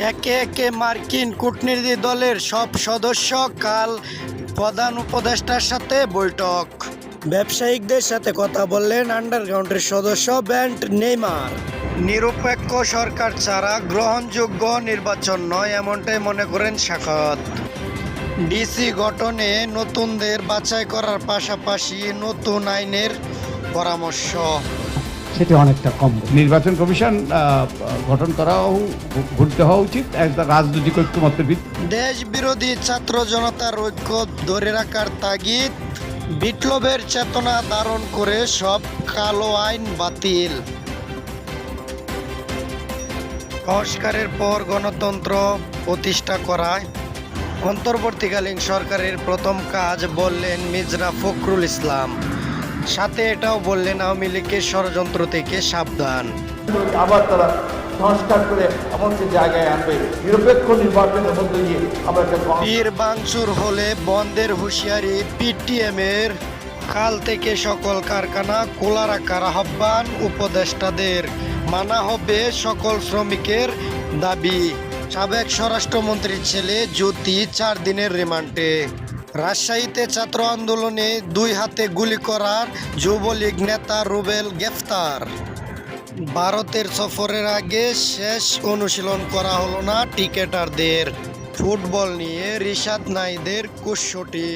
একে একে মার্কিন কূটনীতি দলের সব সদস্য কাল প্রধান উপদেষ্টার সাথে বৈঠক। ব্যবসায়িকদের সাথে কথা বললেন আন্ডারগ্রাউন্ডের সদস্য ব্র্যান্ড নেইমার। নিরপেক্ষ সরকার ছাড়া গ্রহণযোগ্য নির্বাচন নয়, এমনটাই মনে করেন সাখাওয়াত। ডিসি গঠনে নতুনদের বাছাই করার পাশাপাশি নতুন আইনের পরামর্শ। সেটা অনেকটা কম। নির্বাচন কমিশন গঠন ঘটতে হওয়া উচিত একটা রাজনৈতিক ঐক্যমত্যের ভিত্তিতে। দেশ বিরোধী ছাত্র জনতার ঐক্য ধরে রাখার তাগিদ, বিপ্লবের চেতনা ধারণ করে সব কালো আইন বাতিল। সংস্কারের পর গণতন্ত্র প্রতিষ্ঠা করায় অন্তর্বর্তীকালীন সরকারের প্রথম কাজ বললেন মির্জা ফখরুল ইসলাম। সাথে এটাও বললেন আওয়ামী লীগের ষড়যন্ত্র থেকে সাবধান। আবার তারা সংস্কার করে এমন যে জায়গায় আনবে নিরপেক্ষ নির্বাচনের মধ্যে দিয়ে আমরা পীর ভাঙচুর হলে বন্ধের হুঁশিয়ারি পিটিএম এর। কাল থেকে সকল কারখানা খোলা রাখার আহ্বান উপদেষ্টাদের। মানা হবে সকল শ্রমিকের দাবি। সাবেক স্বরাষ্ট্রমন্ত্রীর ছেলে জ্যোতি 4 দিনের রিমান্ডে। রাজশাহীতে ছাত্র আন্দোলনে 2 হাতে গুলি করার যুবলীগ নেতা রুবেল গ্রেফতার। ভারতের সফরের আগে শেষ অনুশীলন করা হলো না ক্রিকেটারদের। ফুটবল নিয়ে রিশাদ নাহিদের কুশটি।